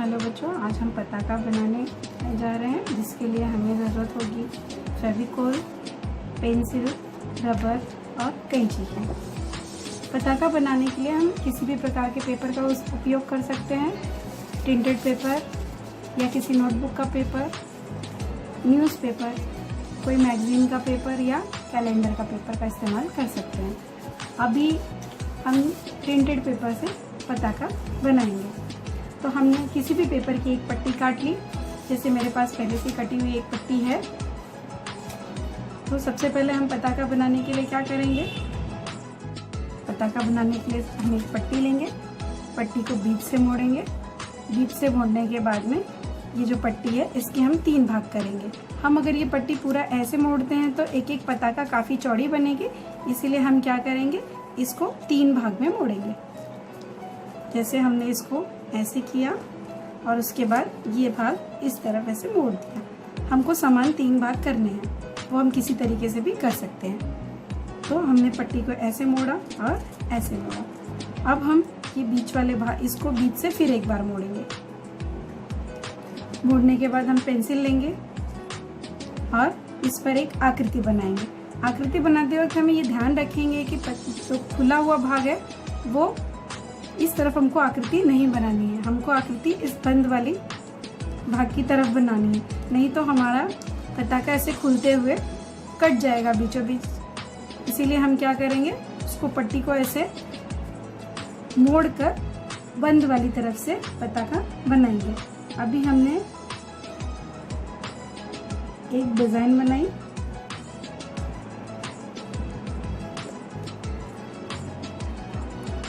Hello बच्चों, आज हम पताका बनाने जा रहे हैं, जिसके लिए हमें ज़रूरत होगी फेविकोल, पेंसिल, रबर और कैंची की। पताका बनाने के लिए हम किसी भी प्रकार के पेपर का उपयोग कर सकते हैं। प्रिंटेड पेपर या किसी नोटबुक का पेपर, न्यूज़पेपर, कोई मैगज़ीन का पेपर या कैलेंडर का पेपर का इस्तेमाल कर सकते हैं। अभी हम प्रिंटेड पेपर से पताका बनाएंगे। तो हमने किसी भी पेपर की एक पट्टी काट ली, जैसे मेरे पास पहले से कटी हुई एक पट्टी है। तो सबसे पहले हम पताका बनाने के लिए क्या करेंगे, पताका बनाने के लिए हम एक पट्टी लेंगे, पट्टी को बीच से मोड़ेंगे। बीच से मोड़ने के बाद में ये जो पट्टी है इसके हम 3 भाग करेंगे। हम अगर ये पट्टी पूरा ऐसे मोड़ते हैं तो एक एक पताका काफ़ी चौड़ी बनेगी, इसीलिए हम क्या करेंगे, इसको 3 भाग में मोड़ेंगे। जैसे हमने इसको ऐसे किया और उसके बाद ये भाग इस तरफ ऐसे मोड़ दिया। हमको समान 3 भाग करने हैं, वो हम किसी तरीके से भी कर सकते हैं। तो हमने पट्टी को ऐसे मोड़ा और ऐसे मोड़ा। अब हम ये बीच वाले भाग, इसको बीच से फिर एक बार मोड़ेंगे। मोड़ने के बाद हम पेंसिल लेंगे और इस पर एक आकृति बनाएंगे। आकृति बनाते वक्त हमें ये ध्यान रखेंगे कि जो खुला हुआ भाग है वो इस तरफ हमको आकृति नहीं बनानी है, हमको आकृति इस बंद वाली भाग की तरफ बनानी है, नहीं तो हमारा पताका ऐसे खुलते हुए कट जाएगा बीचों बीच। इसीलिए हम क्या करेंगे, उसको पट्टी को ऐसे मोड़कर बंद वाली तरफ से पताका बनाएंगे। अभी हमने एक डिजाइन बनाई।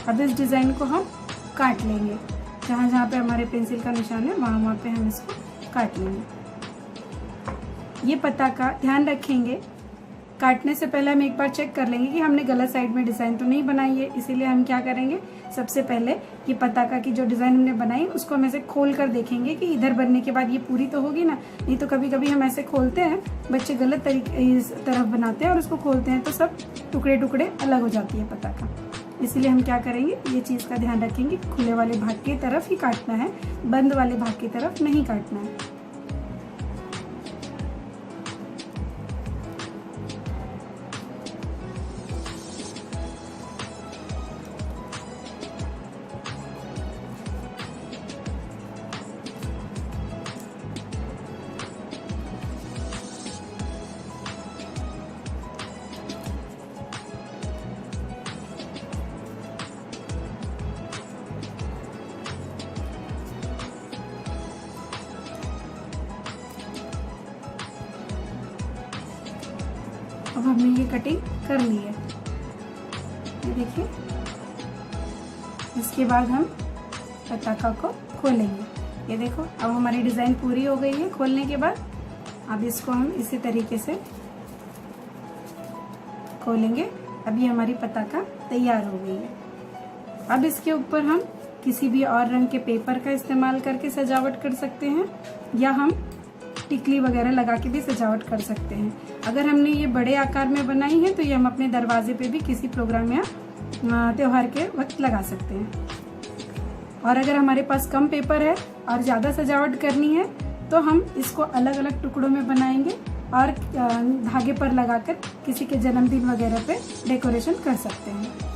अब इस डिज़ाइन को हम काट लेंगे, जहाँ जहाँ पे हमारे पेंसिल का निशान है वहाँ पे हम इसको काट लेंगे। ये पताका ध्यान रखेंगे, काटने से पहले हम एक बार चेक कर लेंगे कि हमने गलत साइड में डिज़ाइन तो नहीं बनाई है। इसीलिए हम क्या करेंगे, सबसे पहले ये पताका की जो डिज़ाइन हमने बनाई उसको हम ऐसे खोल कर देखेंगे कि इधर बनने के बाद ये पूरी तो होगी ना। नहीं तो कभी कभी हम ऐसे खोलते हैं, बच्चे गलत तरीके इस तरफ बनाते हैं और उसको खोलते हैं तो सब टुकड़े टुकड़े अलग हो जाती है पताका। इसीलिए हम क्या करेंगे, ये चीज़ का ध्यान रखेंगे, खुले वाले भाग की तरफ ही काटना है, बंद वाले भाग की तरफ नहीं काटना है। अब हमने ये कटिंग कर ली है, ये देखिए। इसके बाद हम पताका को खोलेंगे। ये देखो, अब हमारी डिज़ाइन पूरी हो गई है खोलने के बाद। अब इसको हम इसी तरीके से खोलेंगे। अभी हमारी पताका तैयार हो गई है। अब इसके ऊपर हम किसी भी और रंग के पेपर का इस्तेमाल करके सजावट कर सकते हैं, या हम टिकली वगैरह लगा के भी सजावट कर सकते हैं। अगर हमने ये बड़े आकार में बनाई है तो ये हम अपने दरवाजे पे भी किसी प्रोग्राम या त्योहार के वक्त लगा सकते हैं। और अगर हमारे पास कम पेपर है और ज़्यादा सजावट करनी है तो हम इसको अलग अलग टुकड़ों में बनाएंगे और धागे पर लगाकर किसी के जन्मदिन वगैरह पे डेकोरेशन कर सकते हैं।